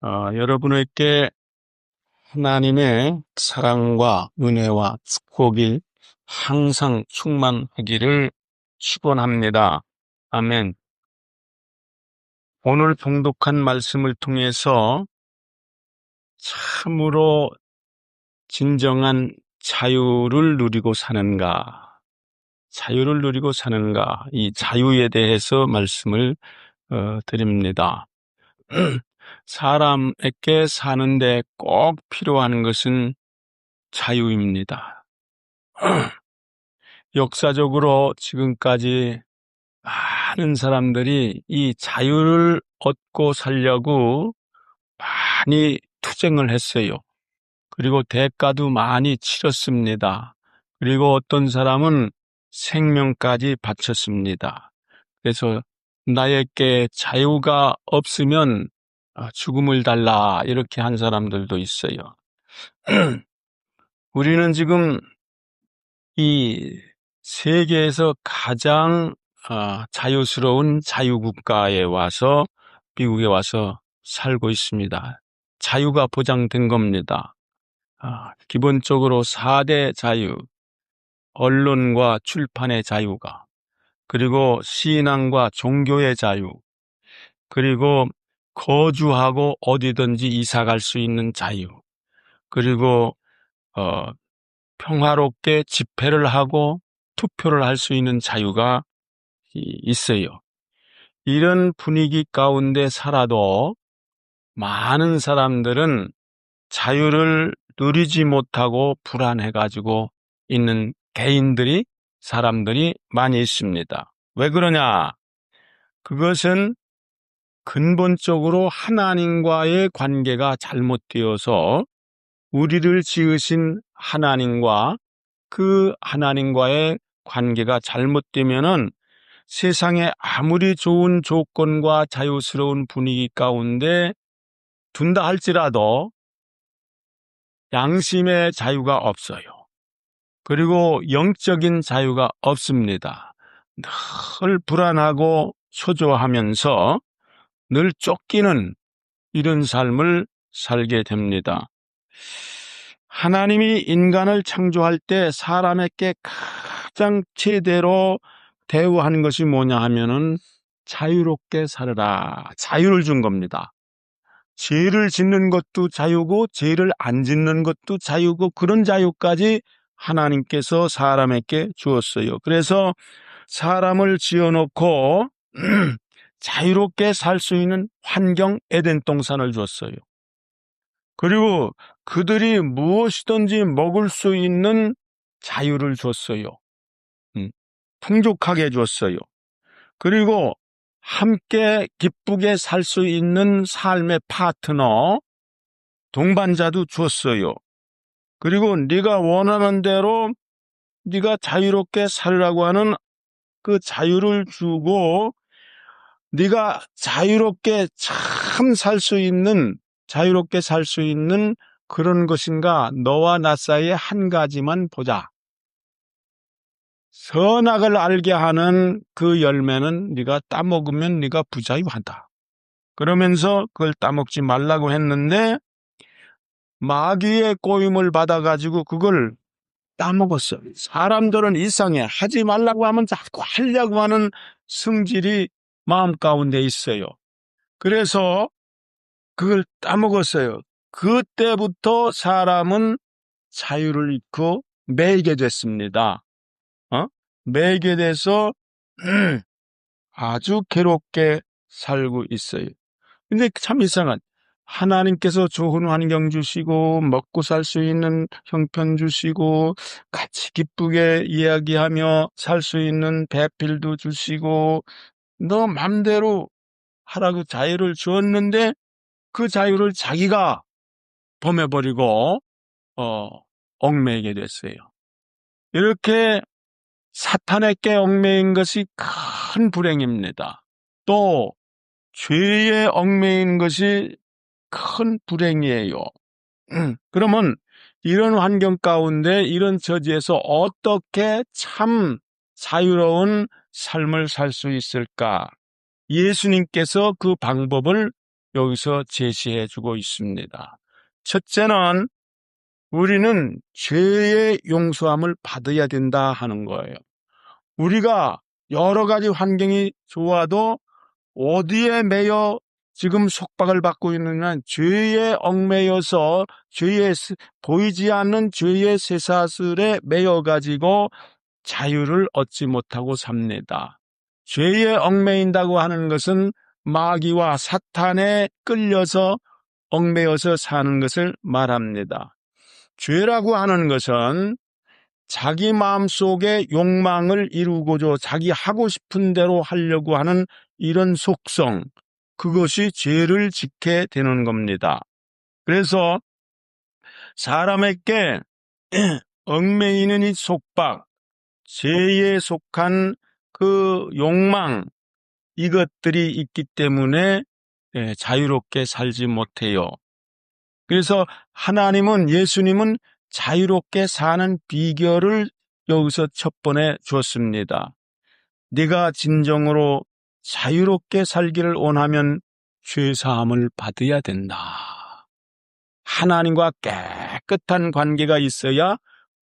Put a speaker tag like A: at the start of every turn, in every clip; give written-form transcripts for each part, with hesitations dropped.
A: 여러분에게 하나님의 사랑과 은혜와 축복이 항상 충만하기를 축원합니다. 아멘. 오늘 봉독한 말씀을 통해서 참으로 진정한 자유를 누리고 사는가, 이 자유에 대해서 말씀을 드립니다. 사람에게 사는데 꼭 필요한 것은 자유입니다. 역사적으로 지금까지 많은 사람들이 이 자유를 얻고 살려고 많이 투쟁을 했어요. 그리고 대가도 많이 치렀습니다. 그리고 어떤 사람은 생명까지 바쳤습니다. 그래서 나에게 자유가 없으면 죽음을 달라, 이렇게 한 사람들도 있어요. 우리는 지금 이 세계에서 가장 자유스러운 자유국가에 와서, 미국에 와서 살고 있습니다. 자유가 보장된 겁니다. 기본적으로 4대 자유, 언론과 출판의 자유가, 그리고 신앙과 종교의 자유, 그리고 거주하고 어디든지 이사 갈 수 있는 자유, 그리고 평화롭게 집회를 하고 투표를 할 수 있는 자유가 있어요. 이런 분위기 가운데 살아도 많은 사람들은 자유를 누리지 못하고 불안해가지고 있는 사람들이 많이 있습니다. 왜 그러냐? 그것은 근본적으로 하나님과의 관계가 잘못되어서 우리를 지으신 하나님과 그 하나님과의 관계가 잘못되면은 세상에 아무리 좋은 조건과 자유스러운 분위기 가운데 둔다 할지라도 양심의 자유가 없어요. 그리고 영적인 자유가 없습니다. 늘 불안하고 초조하면서 늘 쫓기는 이런 삶을 살게 됩니다. 하나님이 인간을 창조할 때 사람에게 가장 최대로 대우하는 것이 뭐냐 하면은 자유롭게 살아라, 자유를 준 겁니다. 죄를 짓는 것도 자유고 죄를 안 짓는 것도 자유고, 그런 자유까지 하나님께서 사람에게 주었어요. 그래서 사람을 지어놓고 자유롭게 살 수 있는 환경, 에덴 동산을 줬어요. 그리고 그들이 무엇이든지 먹을 수 있는 자유를 줬어요. 풍족하게 줬어요. 그리고 함께 기쁘게 살 수 있는 삶의 파트너, 동반자도 줬어요. 그리고 네가 원하는 대로 네가 자유롭게 살라고 하는 그 자유를 주고, 네가 자유롭게 참 자유롭게 살 수 있는 그런 것인가, 너와 나 사이에 한 가지만 보자. 선악을 알게 하는 그 열매는 네가 따먹으면 네가 부자유하다. 그러면서 그걸 따먹지 말라고 했는데 마귀의 꼬임을 받아가지고 그걸 따먹었어요. 사람들은 이상해. 하지 말라고 하면 자꾸 하려고 하는 성질이 마음 가운데 있어요. 그래서 그걸 따먹었어요. 그때부터 사람은 자유를 잃고 매이게 됐습니다. 매이게 돼서 아주 괴롭게 살고 있어요. 근데 참 이상한, 하나님께서 좋은 환경 주시고 먹고 살 수 있는 형편 주시고 같이 기쁘게 이야기하며 살 수 있는 배필도 주시고 너 맘대로 하라고 자유를 주었는데 그 자유를 자기가 범해버리고 얽매이게 됐어요. 이렇게 사탄에게 얽매인 것이 큰 불행입니다. 또 죄에 얽매인 것이 큰 불행이에요. 그러면 이런 환경 가운데, 이런 처지에서 어떻게 참 자유로운 삶을 살 수 있을까? 예수님께서 그 방법을 여기서 제시해 주고 있습니다. 첫째는 우리는 죄의 용서함을 받아야 된다 하는 거예요. 우리가 여러 가지 환경이 좋아도 어디에 매여 지금 속박을 받고 있느냐, 죄에 얽매여서 보이지 않는 죄의 쇠사슬에 매여가지고 자유를 얻지 못하고 삽니다. 죄에 얽매인다고 하는 것은 마귀와 사탄에 끌려서 얽매여서 사는 것을 말합니다. 죄라고 하는 것은 자기 마음속의 욕망을 이루고자 자기 하고 싶은 대로 하려고 하는 이런 속성, 그것이 죄를 짓게 되는 겁니다. 그래서 사람에게 얽매이는 이 속박, 죄에 속한 그 욕망, 이것들이 있기 때문에 자유롭게 살지 못해요. 그래서 예수님은 자유롭게 사는 비결을 여기서 첫 번에 줬습니다. 네가 진정으로 자유롭게 살기를 원하면 죄사함을 받아야 된다. 하나님과 깨끗한 관계가 있어야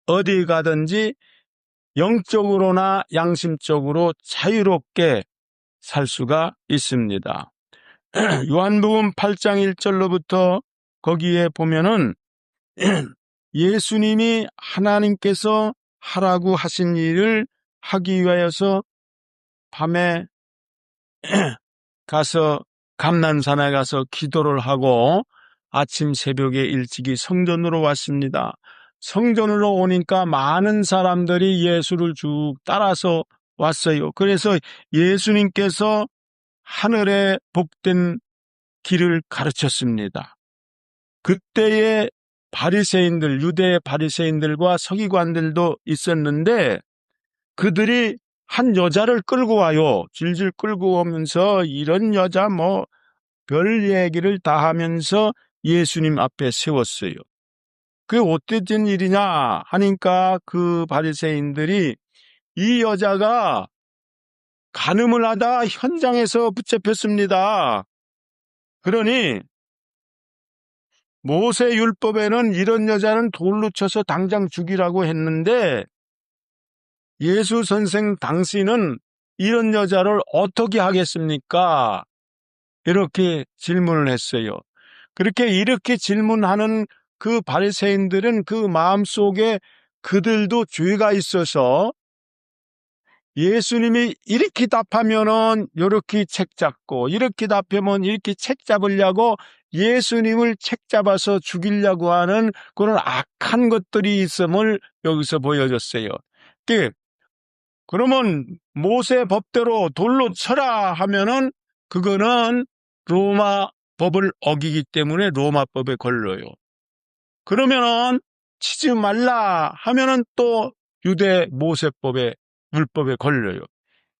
A: 어디 가든지 영적으로나 양심적으로 자유롭게 살 수가 있습니다. 요한복음 8장 1절로부터 거기에 보면은 예수님이 하나님께서 하라고 하신 일을 하기 위하여서 밤에 가서 감난산에 가서 기도를 하고 아침 새벽에 일찍이 성전으로 왔습니다. 성전으로 오니까 많은 사람들이 예수를 쭉 따라서 왔어요. 그래서 예수님께서 하늘에 복된 길을 가르쳤습니다. 그때의 바리새인들, 유대 바리새인들과 서기관들도 있었는데 그들이 한 여자를 끌고 와요. 질질 끌고 오면서 이런 여자 별 얘기를 다 하면서 예수님 앞에 세웠어요. 그게 어떻게 된 일이냐 하니까 그 바리새인들이 이 여자가 간음을 하다 현장에서 붙잡혔습니다. 그러니 모세 율법에는 이런 여자는 돌로 쳐서 당장 죽이라고 했는데 예수 선생 당신은 이런 여자를 어떻게 하겠습니까? 이렇게 질문을 했어요. 이렇게 질문하는 그 바리새인들은 그 마음속에 그들도 죄가 있어서 예수님이 이렇게 답하면은 이렇게 책 잡고 이렇게 답하면 이렇게 책 잡으려고 예수님을 책 잡아서 죽이려고 하는 그런 악한 것들이 있음을 여기서 보여줬어요. 그러면 모세 법대로 돌로 쳐라 하면은 그거는 로마 법을 어기기 때문에 로마법에 걸려요. 그러면은 치지 말라 하면은 또 유대 모세법에 율법에 걸려요.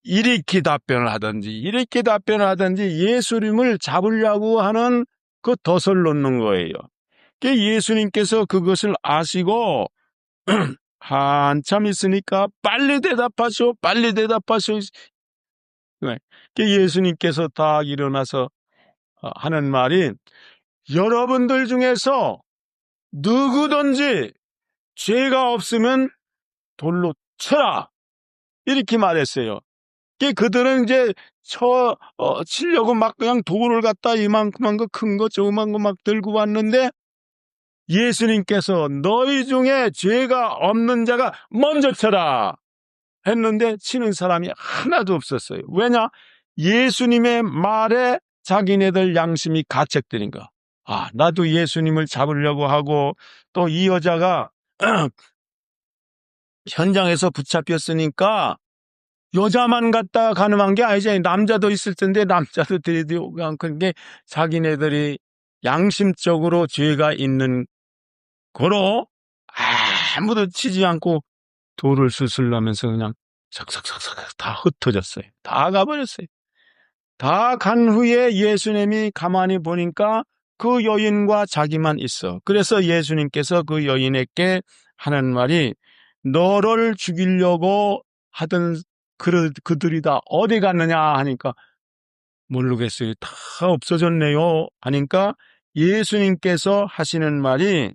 A: 이렇게 답변을 하든지 예수님을 잡으려고 하는 그 덫을 놓는 거예요. 예수님께서 그것을 아시고 한참 있으니까 빨리 대답하시오. 예수님께서 딱 일어나서 하는 말이 여러분들 중에서 누구든지 죄가 없으면 돌로 쳐라. 이렇게 말했어요. 그들은 이제 치려고 막 그냥 돌을 갖다 이만큼한 거, 큰 거, 조그만 거 막 들고 왔는데 예수님께서 너희 중에 죄가 없는 자가 먼저 쳐라 했는데 치는 사람이 하나도 없었어요. 왜냐? 예수님의 말에 자기네들 양심이 가책되는 거. 나도 예수님을 잡으려고 하고 또 이 여자가 현장에서 붙잡혔으니까 여자만 갖다 가늠한 게 아니지. 남자도 있을 텐데 남자도 데리고 그런 게 자기네들이 양심적으로 죄가 있는 거로 아무도 치지 않고 돌을 수술하면서 그냥 삭삭삭삭 다 흩어졌어요. 다 가버렸어요. 다 간 후에 예수님이 가만히 보니까 그 여인과 자기만 있어. 그래서 예수님께서 그 여인에게 하는 말이 너를 죽이려고 하던 그들이 다 어디 갔느냐 하니까 모르겠어요. 다 없어졌네요. 하니까 예수님께서 하시는 말이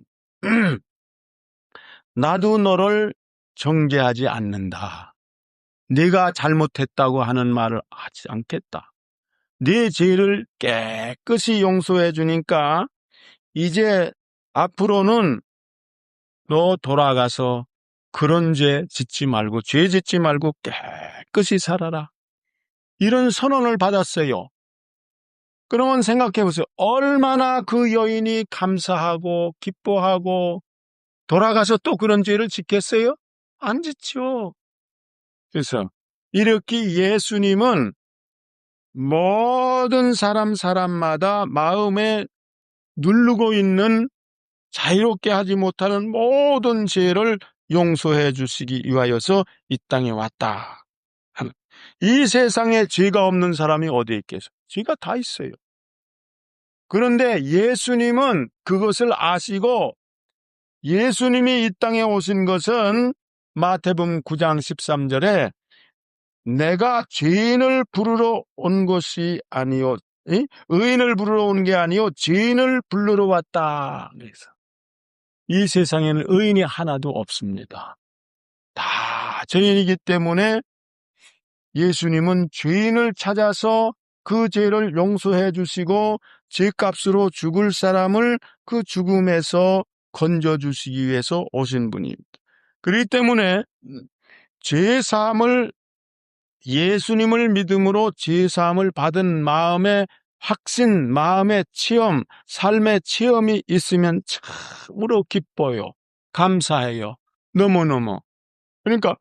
A: 나도 너를 정죄하지 않는다. 네가 잘못했다고 하는 말을 하지 않겠다. 네 죄를 깨끗이 용서해 주니까 이제 앞으로는 너 돌아가서 그런 죄 짓지 말고 죄 짓지 말고 깨끗이 살아라. 이런 선언을 받았어요. 그러면 생각해 보세요. 얼마나 그 여인이 감사하고 기뻐하고 돌아가서 또 그런 죄를 짓겠어요? 안 짓죠. 그래서 이렇게 예수님은 모든 사람마다 마음에 누르고 있는 자유롭게 하지 못하는 모든 죄를 용서해 주시기 위하여서 이 땅에 왔다. 이 세상에 죄가 없는 사람이 어디 있겠어요? 죄가 다 있어요. 그런데 예수님은 그것을 아시고 예수님이 이 땅에 오신 것은 마태복음 9장 13절에 내가 죄인을 부르러 온 것이 아니요, 의인을 부르러 온 게 아니요 죄인을 부르러 왔다. 그래서 이 세상에는 의인이 하나도 없습니다. 다 죄인이기 때문에 예수님은 죄인을 찾아서 그 죄를 용서해 주시고 죄값으로 죽을 사람을 그 죽음에서 건져주시기 위해서 오신 분입니다. 그렇기 때문에 죄사함을 예수님을 믿음으로 죄사함을 받은 마음의 확신, 마음의 체험, 삶의 체험이 있으면 참으로 기뻐요. 감사해요. 너무너무. 그러니까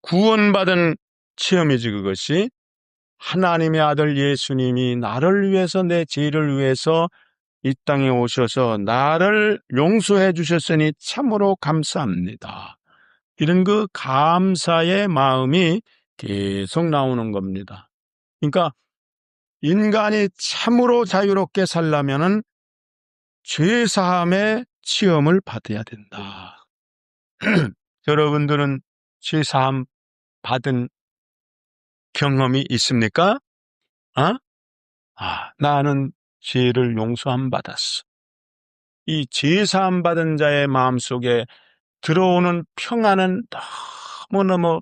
A: 구원받은 체험이지 그것이. 하나님의 아들 예수님이 나를 위해서 내 죄를 위해서 이 땅에 오셔서 나를 용서해 주셨으니 참으로 감사합니다. 이런 그 감사의 마음이 계속 나오는 겁니다. 그러니까 인간이 참으로 자유롭게 살려면은 죄사함의 체험을 받아야 된다. 여러분들은 죄사함 받은 경험이 있습니까? 나는 죄를 용서함 받았어. 이 죄사함 받은 자의 마음속에 들어오는 평안은 너무너무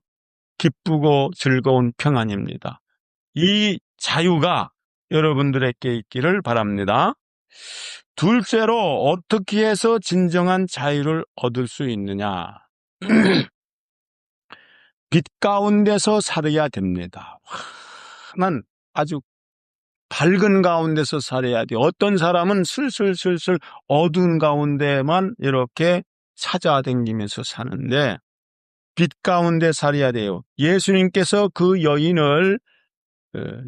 A: 기쁘고 즐거운 평안입니다. 이 자유가 여러분들에게 있기를 바랍니다. 둘째로 어떻게 해서 진정한 자유를 얻을 수 있느냐? 빛 가운데서 살아야 됩니다. 난 아주 밝은 가운데서 살아야 돼. 어떤 사람은 슬슬슬슬 어두운 가운데만 이렇게 찾아다니면서 사는데 빛 가운데 살아야 돼요. 예수님께서 그 여인을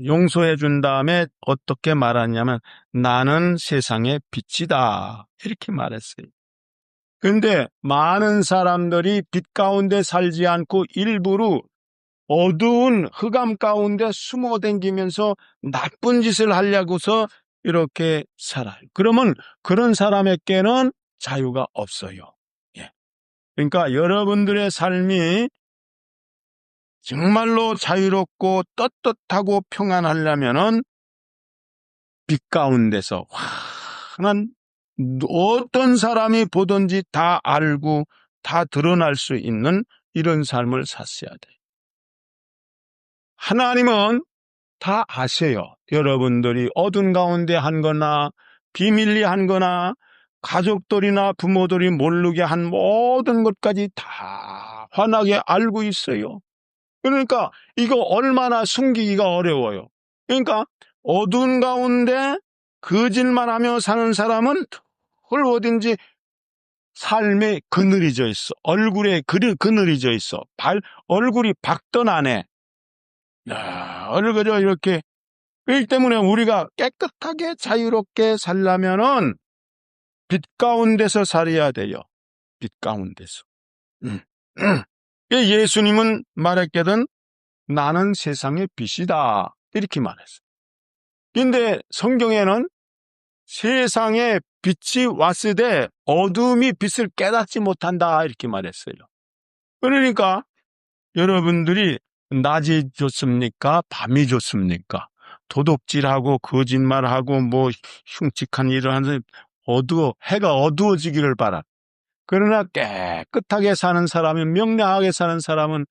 A: 용서해 준 다음에 어떻게 말하냐면 나는 세상의 빛이다 이렇게 말했어요. 그런데 많은 사람들이 빛 가운데 살지 않고 일부러 어두운 흑암 가운데 숨어 댕기면서 나쁜 짓을 하려고서 이렇게 살아요. 그러면 그런 사람에게는 자유가 없어요. 예. 그러니까 여러분들의 삶이 정말로 자유롭고 떳떳하고 평안하려면은 빛 가운데서 환한 어떤 사람이 보든지 다 알고 다 드러날 수 있는 이런 삶을 사셔야 돼요. 하나님은 다 아세요. 여러분들이 어두운 가운데 한 거나 비밀리 한 거나 가족들이나 부모들이 모르게 한 모든 것까지 다 환하게 알고 있어요. 그러니까 이거 얼마나 숨기기가 어려워요. 그러니까 어두운 가운데 거짓말 하며 사는 사람은 어딘지 삶에 그늘이져 있어. 얼굴에 그늘이져 있어. 얼굴이 박던하네. 얼굴이 이렇게. 그렇기 때문에 우리가 깨끗하게 자유롭게 살려면은 빛 가운데서 살아야 돼요. 빛 가운데서. 예수님은 말했거든 나는 세상의 빛이다 이렇게 말했어요. 근데 성경에는 세상에 빛이 왔을 때 어둠이 빛을 깨닫지 못한다 이렇게 말했어요. 그러니까 여러분들이 낮이 좋습니까? 밤이 좋습니까? 도둑질하고 거짓말하고 뭐 흉측한 일을 하는 해가 어두워지기를 바라. 그러나 깨끗하게 사는 사람은, 명랑하게 사는 사람은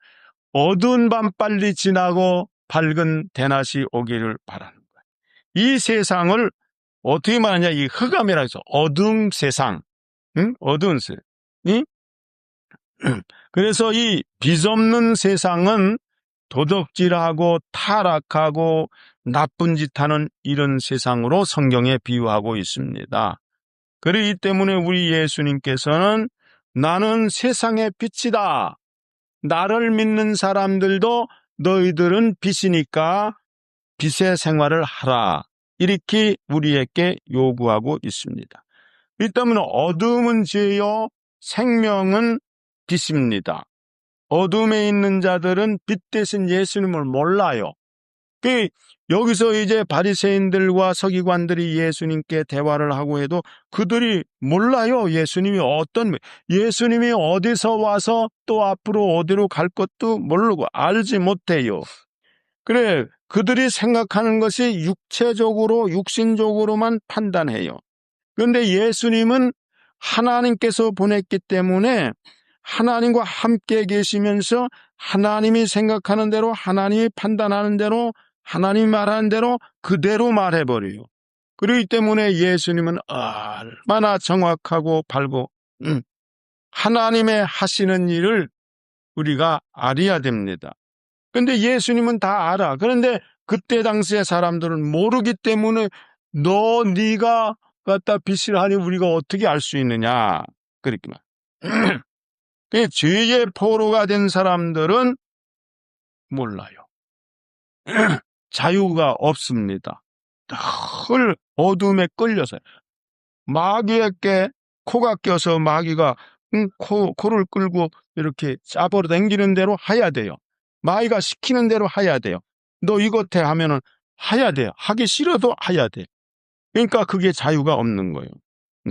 A: 어두운 밤 빨리 지나고 밝은 대낮이 오기를 바라는 거예요. 이 세상을 어떻게 말하냐, 이 흑암이라고 해서 어두운 세상, 응? 어두운 세상. 응? 그래서 이 빛없는 세상은 도덕질하고 타락하고 나쁜 짓 하는 이런 세상으로 성경에 비유하고 있습니다. 그렇기 때문에 우리 예수님께서는 나는 세상의 빛이다. 나를 믿는 사람들도 너희들은 빛이니까 빛의 생활을 하라. 이렇게 우리에게 요구하고 있습니다. 이 때문에 어둠은 죄요, 생명은 빛입니다. 어둠에 있는 자들은 빛 대신 예수님을 몰라요. 여기서 이제 바리새인들과 서기관들이 예수님께 대화를 하고 해도 그들이 몰라요. 예수님이 어디서 와서 또 앞으로 어디로 갈 것도 모르고 알지 못해요. 그래, 그들이 생각하는 것이 육체적으로, 육신적으로만 판단해요. 그런데 예수님은 하나님께서 보냈기 때문에 하나님과 함께 계시면서 하나님이 생각하는 대로, 하나님이 판단하는 대로, 하나님이 말하는 대로 그대로 말해버려요. 그렇기 때문에 예수님은 얼마나 정확하고 밝고 하나님의 하시는 일을 우리가 알아야 됩니다. 그런데 예수님은 다 알아. 그런데 그때 당시의 사람들은 모르기 때문에 네가 갖다 빛을 하니 우리가 어떻게 알 수 있느냐. 그렇게 말. 죄의 포로가 된 사람들은 몰라요. 자유가 없습니다. 늘 어둠에 끌려서 마귀에게 코가 껴서 마귀가 코를 끌고 이렇게 잡으러 당기는 대로 해야 돼요. 마귀가 시키는 대로 해야 돼요. 너 이것 해 하면은 해야 돼요. 하기 싫어도 해야 돼. 그러니까 그게 자유가 없는 거예요.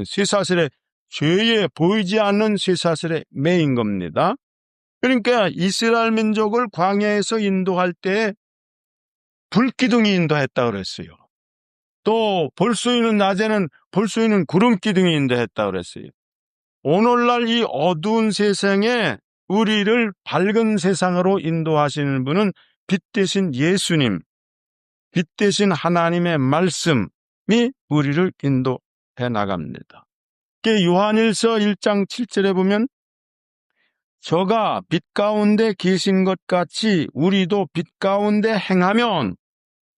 A: 쇠사슬에 죄에 보이지 않는 쇠사슬에 매인 겁니다. 그러니까 이스라엘 민족을 광야에서 인도할 때 불기둥이 인도했다고 그랬어요. 또 낮에는 볼 수 있는 구름기둥이 인도했다고 그랬어요. 오늘날 이 어두운 세상에 우리를 밝은 세상으로 인도하시는 분은 빛 대신 예수님, 빛 대신 하나님의 말씀이 우리를 인도해 나갑니다. 요한일서 1장 7절에 보면 저가 빛 가운데 계신 것 같이 우리도 빛 가운데 행하면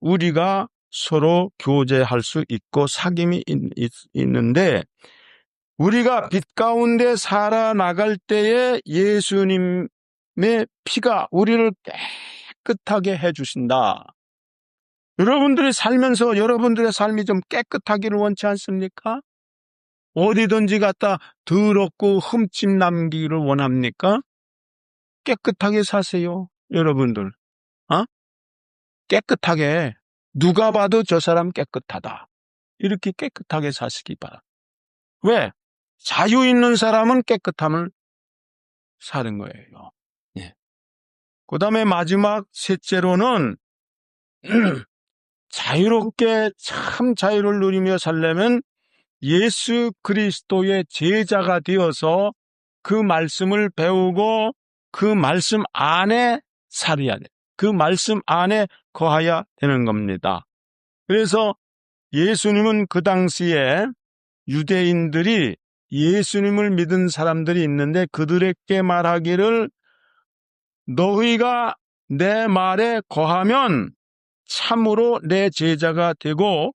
A: 우리가 서로 교제할 수 있고 사귐이 있는데, 우리가 빛 가운데 살아나갈 때에 예수님의 피가 우리를 깨끗하게 해주신다. 여러분들이 살면서 여러분들의 삶이 좀 깨끗하기를 원치 않습니까? 어디든지 갖다 더럽고 흠집 남기를 원합니까? 깨끗하게 사세요, 여러분들. 깨끗하게. 누가 봐도 저 사람 깨끗하다. 이렇게 깨끗하게 사시기 바랍니다. 왜? 자유 있는 사람은 깨끗함을 사는 거예요. 예. 그 다음에 마지막 셋째로는 자유롭게 참 자유를 누리며 살려면 예수 그리스도의 제자가 되어서 그 말씀을 배우고 그 말씀 안에 살아야 돼. 그 말씀 안에 거해야 되는 겁니다. 그래서 예수님은 그 당시에 유대인들이 예수님을 믿은 사람들이 있는데 그들에게 말하기를 너희가 내 말에 거하면 참으로 내 제자가 되고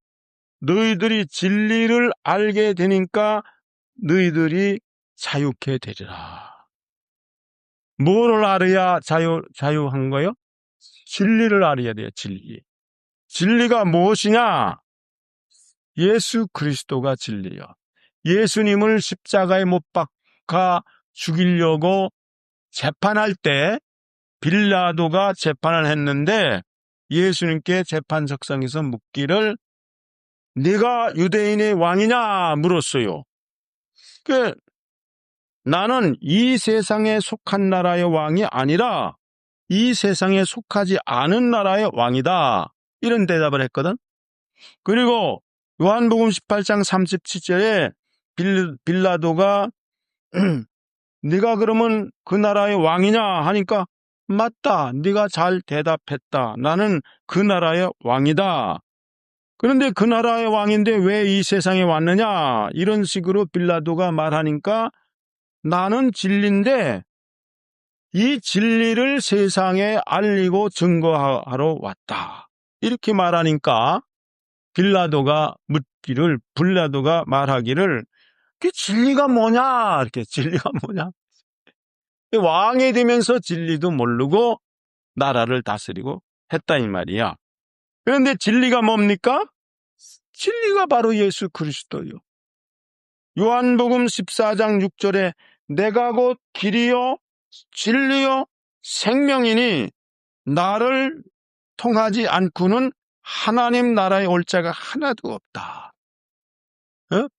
A: 너희들이 진리를 알게 되니까 너희들이 자유케 되리라. 뭐를 알아야 자유한 거요? 진리를 알아야 돼요, 진리. 진리가 무엇이냐? 예수 그리스도가 진리요. 예수님을 십자가에 못 박아 죽이려고 재판할 때 빌라도가 재판을 했는데 예수님께 재판석상에서 묻기를 네가 유대인의 왕이냐 물었어요. 나는 이 세상에 속한 나라의 왕이 아니라 이 세상에 속하지 않은 나라의 왕이다. 이런 대답을 했거든. 그리고 요한복음 18장 37절에 빌라도가 네가 그러면 그 나라의 왕이냐 하니까 맞다. 네가 잘 대답했다. 나는 그 나라의 왕이다. 그런데 그 나라의 왕인데 왜 이 세상에 왔느냐? 이런 식으로 빌라도가 말하니까 나는 진리인데 이 진리를 세상에 알리고 증거하러 왔다. 이렇게 말하니까 빌라도가 말하기를 그 진리가 뭐냐? 이렇게 진리가 뭐냐? 왕이 되면서 진리도 모르고 나라를 다스리고 했다 이 말이야. 그런데 진리가 뭡니까? 진리가 바로 예수 그리스도요. 요한복음 14장 6절에 내가 곧 길이요 진리요 생명이니 나를 통하지 않고는 하나님 나라에 올 자가 하나도 없다.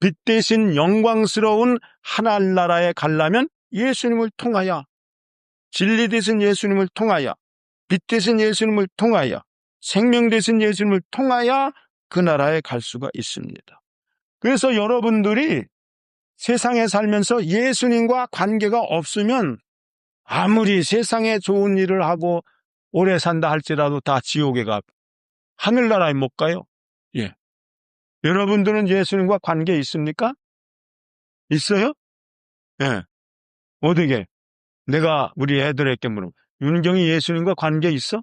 A: 빛 대신 영광스러운 하늘나라에 가려면 예수님을 통하여, 진리 대신 예수님을 통하여, 빛 대신 예수님을 통하여, 생명 대신 예수님을 통하여 그 나라에 갈 수가 있습니다. 그래서 여러분들이 세상에 살면서 예수님과 관계가 없으면 아무리 세상에 좋은 일을 하고 오래 산다 할지라도 다 지옥에 가, 하늘나라에 못 가요. 예. 여러분들은 예수님과 관계 있습니까? 있어요? 예. 어떻게? 내가 우리 애들에게 물어. 윤경이 예수님과 관계 있어?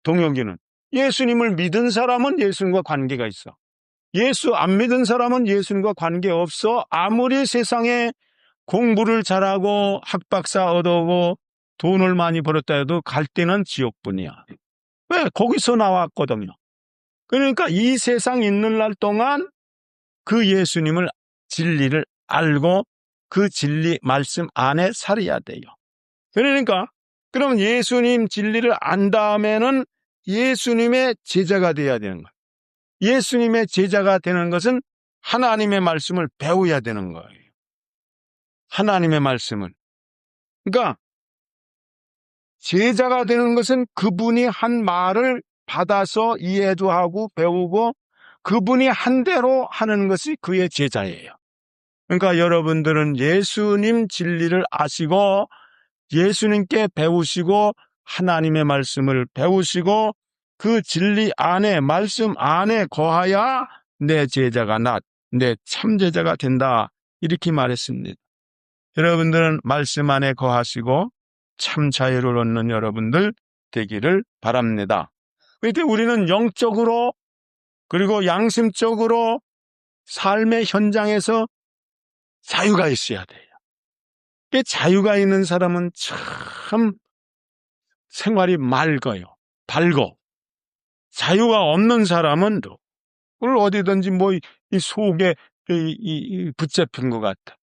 A: 동혁이는? 예수님을 믿은 사람은 예수님과 관계가 있어. 예수 안 믿은 사람은 예수님과 관계 없어. 아무리 세상에 공부를 잘하고 학박사 얻어오고 돈을 많이 벌었다 해도 갈 때는 지옥뿐이야. 왜? 거기서 나왔거든요. 그러니까 이 세상 있는 날 동안 그 예수님을, 진리를 알고 그 진리 말씀 안에 살아야 돼요. 그러니까 그럼 예수님 진리를 안 다음에는 예수님의 제자가 되어야 되는 거예요. 예수님의 제자가 되는 것은 하나님의 말씀을 배워야 되는 거예요. 하나님의 말씀을. 그러니까 제자가 되는 것은 그분이 한 말을 받아서 이해도 하고 배우고 그분이 한 대로 하는 것이 그의 제자예요. 그러니까 여러분들은 예수님 진리를 아시고 예수님께 배우시고 하나님의 말씀을 배우시고 그 진리 안에, 말씀 안에 거하야 내 제자가 내 참제자가 된다. 이렇게 말했습니다. 여러분들은 말씀 안에 거하시고 참 자유를 얻는 여러분들 되기를 바랍니다. 그런데 우리는 영적으로 그리고 양심적으로 삶의 현장에서 자유가 있어야 돼요. 자유가 있는 사람은 참 생활이 맑아요. 밝고. 자유가 없는 사람은 그걸 어디든지 이 속에 붙잡힌 것 같아.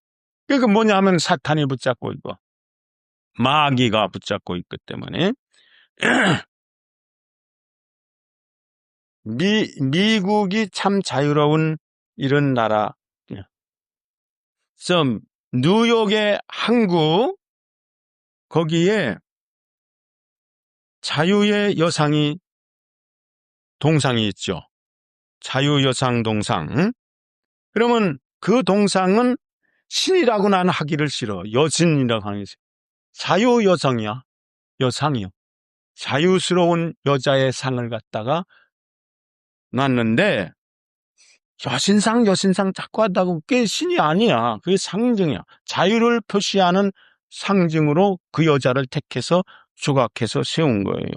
A: 그게 뭐냐면 사탄이 붙잡고 있고 마귀가 붙잡고 있기 때문에 미국이 참 자유로운 이런 나라. 뉴욕의 항구 거기에 자유의 여상이 동상이 있죠. 자유여상 동상. 그러면 그 동상은 신이라고 나는 하기를 싫어. 여신이라고 하는 것이. 자유여성이야. 여상이요. 자유스러운 여자의 상을 갖다가 놨는데 여신상 자꾸 한다고 그게 신이 아니야. 그게 상징이야. 자유를 표시하는 상징으로 그 여자를 택해서 조각해서 세운 거예요.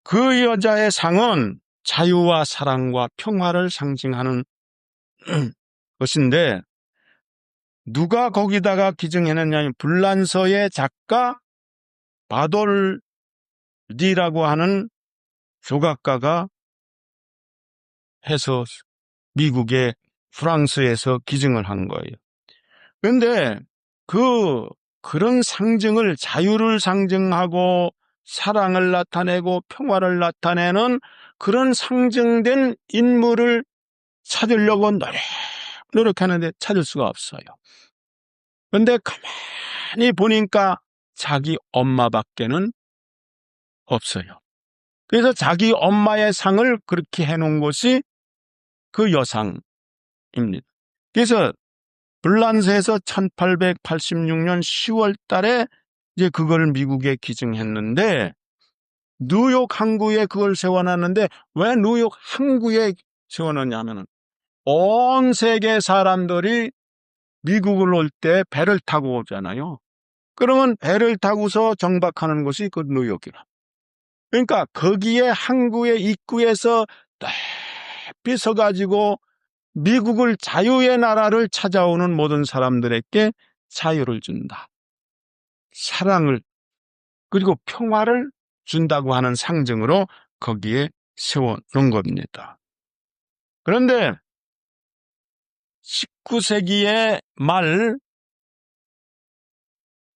A: 그 여자의 상은 자유와 사랑과 평화를 상징하는 것인데 누가 거기다가 기증해놨냐면 불란서의 작가 바돌디라고 하는 조각가가 해서 미국의 프랑스에서 기증을 한 거예요. 그런데 그런 상징을 자유를 상징하고 사랑을 나타내고 평화를 나타내는 그런 상징된 인물을 찾으려고 노력하는데 찾을 수가 없어요. 그런데 가만히 보니까 자기 엄마밖에는 없어요. 그래서 자기 엄마의 상을 그렇게 해놓은 것이 그 여상입니다. 그래서 불란서에서 1886년 10월 달에 이제 그걸 미국에 기증했는데, 뉴욕 항구에 그걸 세워놨는데, 왜 뉴욕 항구에 세워놨냐면은, 온 세계 사람들이 미국을 올 때 배를 타고 오잖아요. 그러면 배를 타고서 정박하는 곳이 그 뉴욕이라. 그러니까 거기에 항구의 입구에서 높이 서가지고 미국을 자유의 나라를 찾아오는 모든 사람들에게 자유를 준다. 사랑을, 그리고 평화를 준다고 하는 상징으로 거기에 세워놓은 겁니다. 그런데 19세기의 말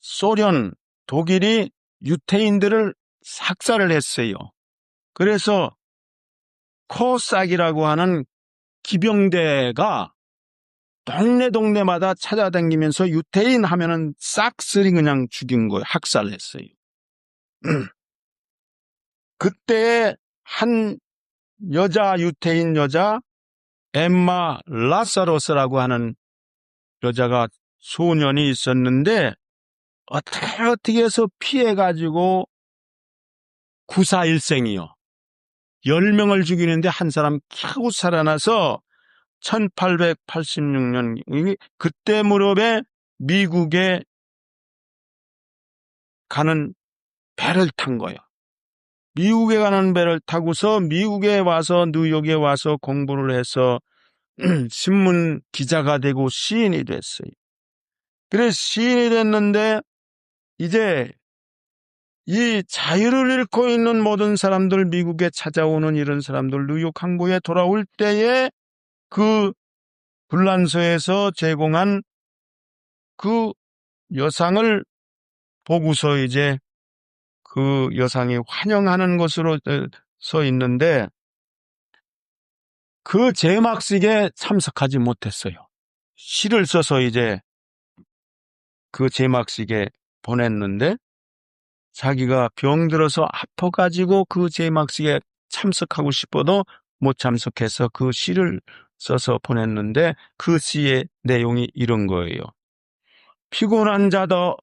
A: 소련, 독일이 유태인들을 삭살을 했어요. 그래서 코사기라고 하는 기병대가 동네마다 찾아다니면서 유태인 하면은 싹쓸이 그냥 죽인 거예요. 학살했어요. 그때 한 여자, 유태인 여자, 엠마 라사로스라고 하는 여자가 소년이 있었는데, 어떻게 해서 피해가지고 구사일생이요. 10명을 죽이는데 한 사람 겨우 살아나서 1886년, 그때 무렵에 미국에 가는 배를 탄 거예요. 미국에 가는 배를 타고서 미국에 와서 뉴욕에 와서 공부를 해서 신문 기자가 되고 시인이 됐어요. 그래서 시인이 됐는데 이제 이 자유를 잃고 있는 모든 사람들, 미국에 찾아오는 이런 사람들 뉴욕 항구에 돌아올 때에 그 불란서에서 제공한 그 여상을 보고서 이제 그 여상이 환영하는 것으로 써 있는데, 그 제막식에 참석하지 못했어요. 시를 써서 이제 그 제막식에 보냈는데, 자기가 병들어서 아파가지고 그 제막식에 참석하고 싶어도 못 참석해서 그 시를 써서 보냈는데, 그 시의 내용이 이런 거예요. 피곤한 자도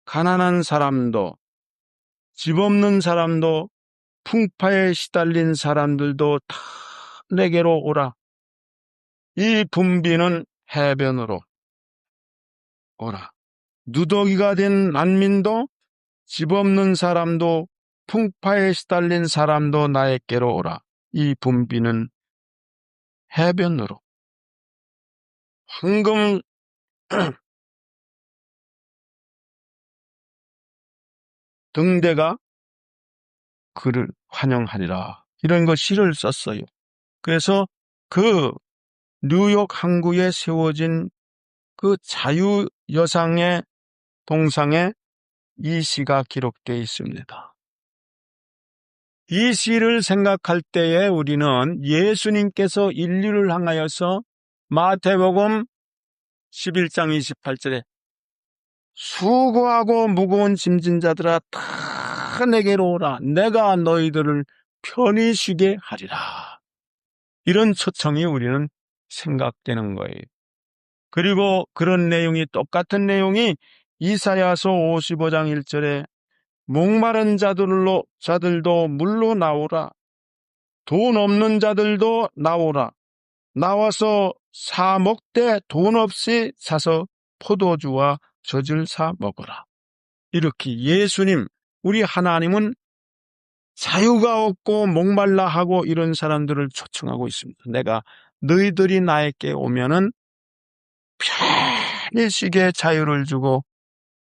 A: 가난한 사람도 집 없는 사람도 풍파에 시달린 사람들도 다 내게로 오라. 이 분비는 해변으로 오라. 누더기가 된 난민도 집 없는 사람도 풍파에 시달린 사람도 나에게로 오라. 이 분비는 해변으로. 황금 등대가 그를 환영하리라. 이런 거 시를 썼어요. 그래서 그 뉴욕 항구에 세워진 그 자유 여상의 동상에 이 시가 기록되어 있습니다. 이 시를 생각할 때에 우리는 예수님께서 인류를 향하여서 마태복음 11장 28절에 수고하고 무거운 짐진 자들아 다 내게로 오라. 내가 너희들을 편히 쉬게 하리라. 이런 초청이 우리는 생각되는 거예요. 그리고 그런 내용이, 똑같은 내용이 이사야서 55장 1절에 목마른 자들도 물로 나오라. 돈 없는 자들도 나오라. 나와서 사 먹되 돈 없이 사서 포도주와 젖을 사 먹어라. 이렇게 예수님, 우리 하나님은 자유가 없고 목말라 하고 이런 사람들을 초청하고 있습니다. 내가 너희들이 나에게 오면은 편히 쉬게 자유를 주고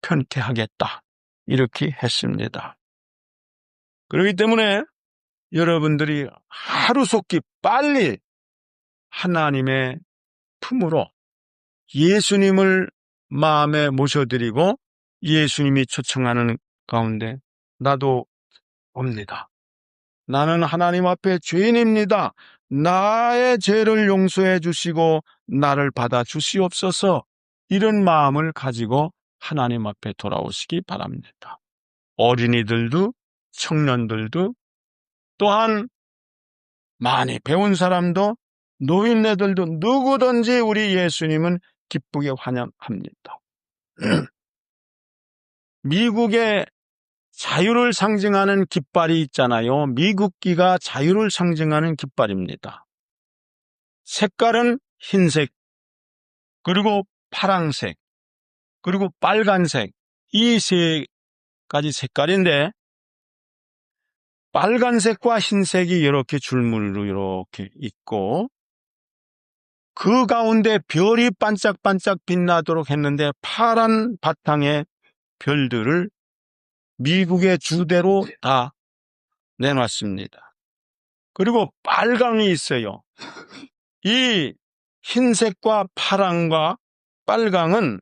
A: 편케 하겠다. 이렇게 했습니다. 그렇기 때문에 여러분들이 하루속히 빨리 하나님의 품으로 예수님을 마음에 모셔드리고 예수님이 초청하는 가운데 나도 옵니다. 나는 하나님 앞에 죄인입니다. 나의 죄를 용서해 주시고 나를 받아 주시옵소서. 이런 마음을 가지고 하나님 앞에 돌아오시기 바랍니다. 어린이들도 청년들도 또한 많이 배운 사람도 노인네들도 누구든지 우리 예수님은 기쁘게 환영합니다. 미국의 자유를 상징하는 깃발이 있잖아요. 미국기가 자유를 상징하는 깃발입니다. 색깔은 흰색, 그리고 파랑색, 그리고 빨간색, 이 세 가지 색깔인데 빨간색과 흰색이 이렇게 줄무늬로 이렇게 있고 그 가운데 별이 반짝반짝 빛나도록 했는데 파란 바탕에 별들을 미국의 주대로 다 내놨습니다. 그리고 빨강이 있어요. 이 흰색과 파랑과 빨강은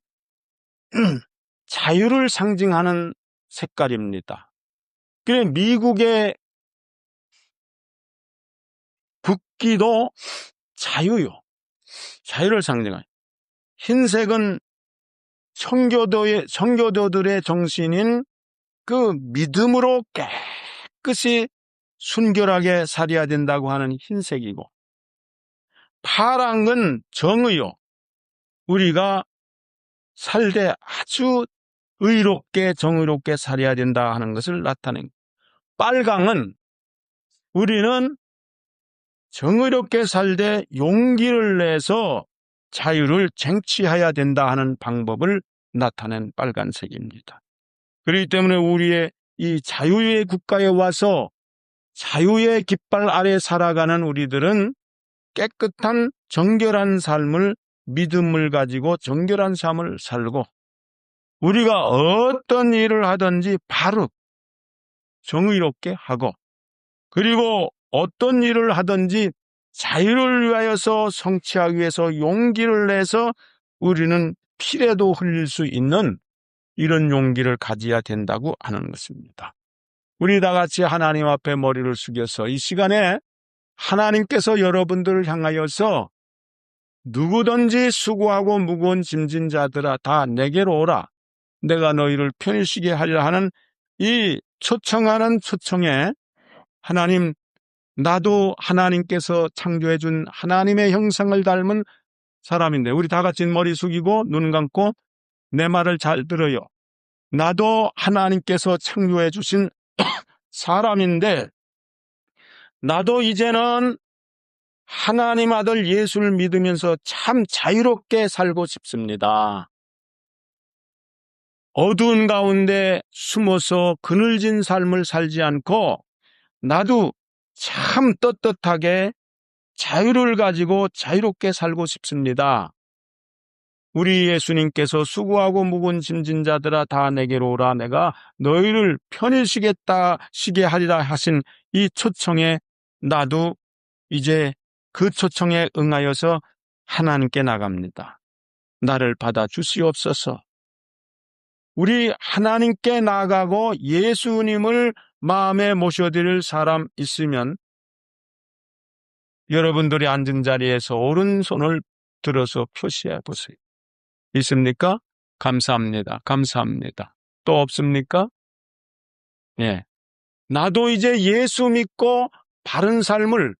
A: 자유를 상징하는 색깔입니다. 그래 미국의 국기도 자유요. 자유를 상징하는. 흰색은 청교도들의 정신인 그 믿음으로 깨끗이 순결하게 살아야 된다고 하는 흰색이고, 파랑은 정의요. 우리가 살되 아주 의롭게 정의롭게 살아야 된다 하는 것을 나타낸. 빨강은 우리는 정의롭게 살되 용기를 내서 자유를 쟁취해야 된다 하는 방법을 나타낸 빨간색입니다. 그렇기 때문에 우리의 이 자유의 국가에 와서 자유의 깃발 아래 살아가는 우리들은 깨끗한 정결한 삶을 믿음을 가지고 정결한 삶을 살고 우리가 어떤 일을 하든지 바로 정의롭게 하고 그리고 어떤 일을 하든지 자유를 위하여서 성취하기 위해서 용기를 내서 우리는 피라도 흘릴 수 있는 이런 용기를 가져야 된다고 하는 것입니다. 우리 다 같이 하나님 앞에 머리를 숙여서 이 시간에 하나님께서 여러분들을 향하여서 누구든지 수고하고 무거운 짐진 자들아 다 내게로 오라. 내가 너희를 편히 쉬게 하리라 하는 이 초청하는 초청에 하나님 나도 하나님께서 창조해 준 하나님의 형상을 닮은 사람인데 우리 다 같이 머리 숙이고 눈 감고 내 말을 잘 들어요. 나도 하나님께서 창조해 주신 사람인데 나도 이제는 하나님 아들 예수를 믿으면서 참 자유롭게 살고 싶습니다. 어두운 가운데 숨어서 그늘진 삶을 살지 않고 나도 참 떳떳하게 자유를 가지고 자유롭게 살고 싶습니다. 우리 예수님께서 수고하고 무거운 짐진 자들아 다 내게로 오라. 내가 너희를 편히 쉬게 하리라 하신 이 초청에 나도 이제 그 초청에 응하여서 하나님께 나갑니다. 나를 받아주시옵소서. 우리 하나님께 나가고 예수님을 마음에 모셔드릴 사람 있으면 여러분들이 앉은 자리에서 오른손을 들어서 표시해 보세요. 있습니까? 감사합니다. 감사합니다. 또 없습니까? 예. 나도 이제 예수 믿고 바른 삶을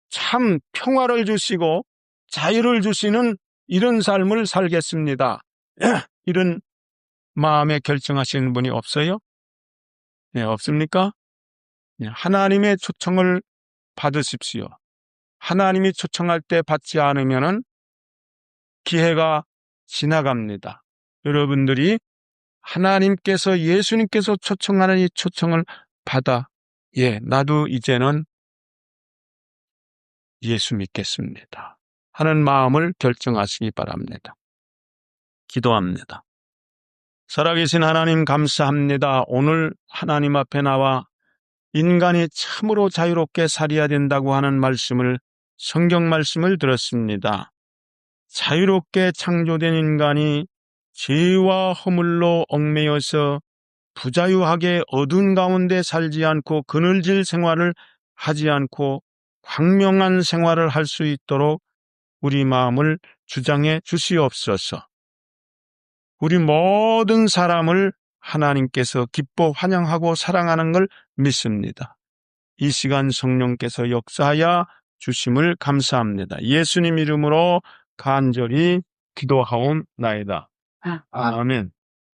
A: 참 평화를 주시고 자유를 주시는 이런 삶을 살겠습니다. 이런 마음에 결정하시는 분이 없어요? 예, 없습니까? 예, 하나님의 초청을 받으십시오. 하나님이 초청할 때 받지 않으면은 기회가 지나갑니다. 여러분들이 하나님께서 예수님께서 초청하는 이 초청을 받아 나도 이제는 예수 믿겠습니다 하는 마음을 결정하시기 바랍니다. 기도합니다. 살아계신 하나님 감사합니다. 오늘 하나님 앞에 나와 인간이 참으로 자유롭게 살아야 된다고 하는 말씀을 성경 말씀을 들었습니다. 자유롭게 창조된 인간이 죄와 허물로 얽매여서 부자유하게 어두운 가운데 살지 않고 그늘질 생활을 하지 않고 광명한 생활을 할 수 있도록 우리 마음을 주장해 주시옵소서. 우리 모든 사람을 하나님께서 기뻐 환영하고 사랑하는 걸 믿습니다. 이 시간 성령께서 역사하여 주심을 감사합니다. 예수님 이름으로 간절히 기도하옵나이다. 아멘.